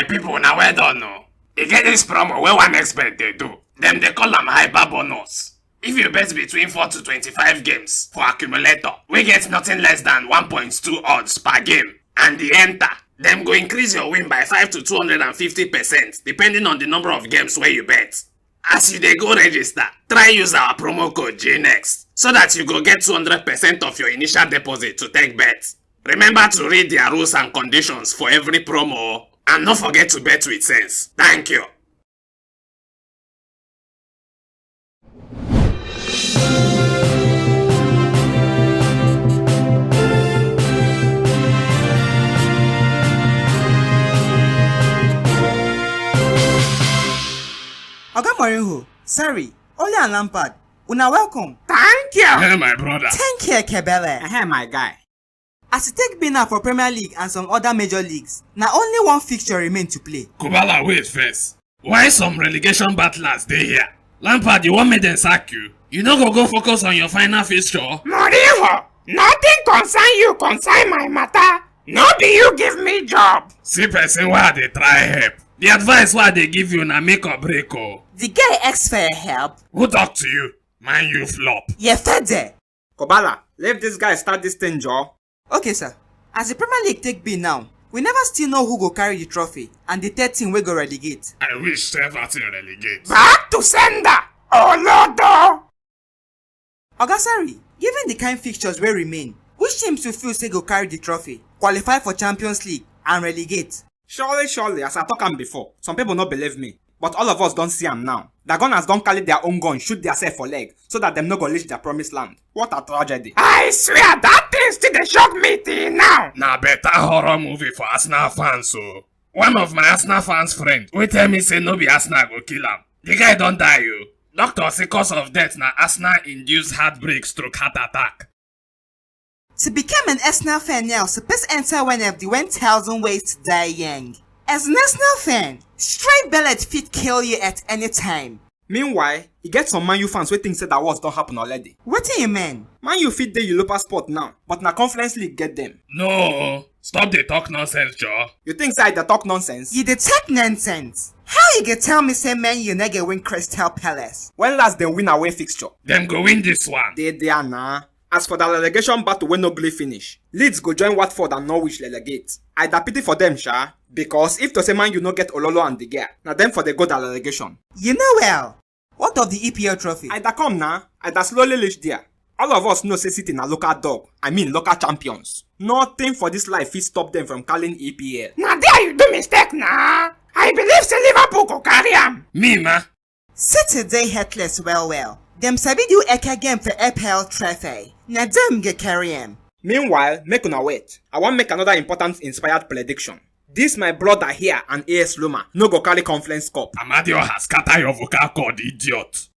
My people, now well done no. You get this promo where one expert they do. Them they call them hyper bonus. If you bet between 4 to 25 games for accumulator, we get nothing less than 1.2 odds per game. And the enter, them go increase your win by 5 to 250% depending on the number of games where you bet. As you dey go register, try use our promo code JNEXT so that you go get 200% of your initial deposit to take bet. Remember to read their rules and conditions for every promo and don't forget to bet with sense. Thank you. Oga Mourinho, sorry, Ole and Lampard, una welcome. Thank you. Hey, my brother. Thank you, Kebele. Hey, my guy. As it take been now for Premier League and some other major leagues, now only one fixture remain to play. Kubala, wait first. Why some relegation battlers dey here? Lampard, you want me to sack you? You no go focus on your final fixture? Mourinho, nothing concern you concern my matter. No be you give me job. See person why they try help. The advice why they give you na make or break oh. The guy asks for help. Who talk to you? Man, you flop. You fed there. Kubala, let this guy start this thing, Joe. Okay, sir. As the Premier League take be now, we never still know who go carry the trophy and the third team will go relegate. I wish Everton relegate. Back to sender! Oh Lord! Oga sorry, given the kind fixtures wey remain, which teams you feel say go carry the trophy, qualify for Champions League and relegate? Surely, as I talk am before, some people not believe me, but all of us don't see am now. The gunners don't carry their own gun, shoot theirself for leg, so that them no go reach their promised land. What a tragedy. I swear that thing still dey shock me till now. Na better horror movie for Arsenal fans so. One of my Arsenal fans friend, wey tell me say no be Arsenal go kill am. The guy don't die yo. Doctor say cause of death na Arsenal induced heartbreak stroke heart attack. To become an Arsenal fan now, suppose enter one of the 1,000 ways to die young. As an Arsenal fan, straight bullet fit kill you at any time. Meanwhile, you get some Man U fans who think say that wars don't happen already. What do you mean? Man U fit the Europa spot now, but na Conference League get them. No, stop the talk nonsense, Joe. You think say the talk nonsense? You the talk nonsense. How you can tell me say Man U nigga win Crystal Palace? When last they win away fixture? Them go win this one. They are nah. As for the relegation battle when no play finish, Leeds go join Watford and Norwich relegate. I da pity for them, sha. Because if to say man you no get Ololo and the gear, now them for the go the relegation. You know well. What of the EPL trophy? I da come now. I da slowly reach there. All of us know say City na local dog. I mean local champions. Nothing for this life fit stop them from calling EPL. Now there you do mistake nah. I believe say Liverpool go carry am. Me ma. City dey headless well. Them sabi do eka game for EPL trophy. Na them get carry am. Meanwhile, make una wait. I want make another important inspired prediction. This my brother here and AS Roma no go carry Conference Cup. Amadio has scattered your vocal cord, idiot.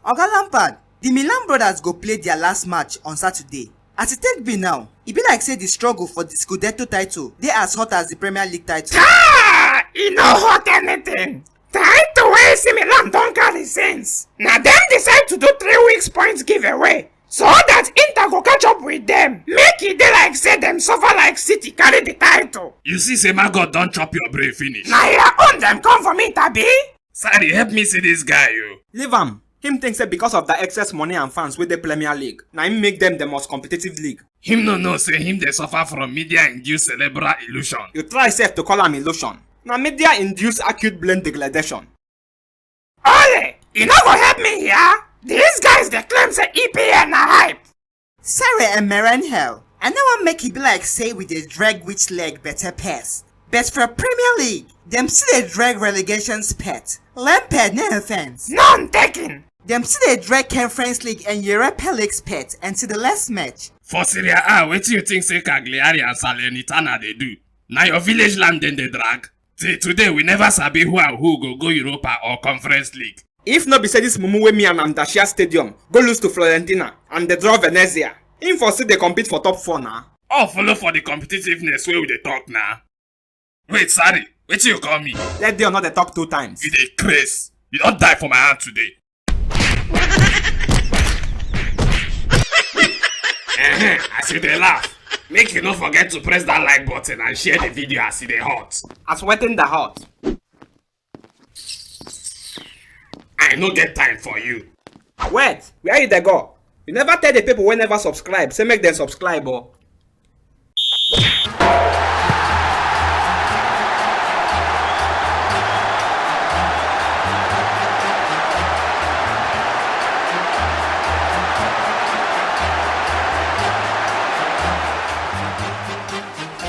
Oga Lampard, the Milan brothers go play their last match on Saturday. As it take be now, it be like say the struggle for the Scudetto title dey as hot as the Premier League title. Ah! E no hot anything. Title wey see Milan don carry since. Na dem decide to do 3 weeks points giveaway. So that Inter go catch up with them. Make it dey like say them suffer like City carry the title. You see say my God don't chop your brain finish. Na your own them come for me, Tabi. Sorry, help me see this guy, yo. Leave am. Him thinks that because of the excess money and fans with the Premier League, now him make them the most competitive league. Him no say him they suffer from media-induced cerebral illusion. You try self to call him illusion. Now media-induced acute brain degradation. Ole, you no go help me here? These guys they claim say EPL na hype. Sorry, Hell. I know I make it be like say we dey drag which leg better pass. But for Premier League, them still dey drag relegation's pet. Lampard no offense. None taken. Them still dey drag Conference League and Europa League's pet until the last match. For Serie A, what do you think say Cagliari and Salernitana they do? Now your village land then they drag. Till today we never sabi who and who go Europa or Conference League. If not be say this mumu wey me and Amdashia Stadium go lose to Florentina and they draw Venezia, in for say they compete for top 4 now. All follow for the competitiveness where we dey talk now. Wait, sorry, wait till you call me. Let them not they talk 2 times. You dey craze. You don't die for my hand today. As you dey laugh, Make you no forget to press that like button and share the video as e dey hot. As wetting the hot. I no get time for you. Wait, where you dey go? You never tell the people wey never subscribe say make them subscribe oh.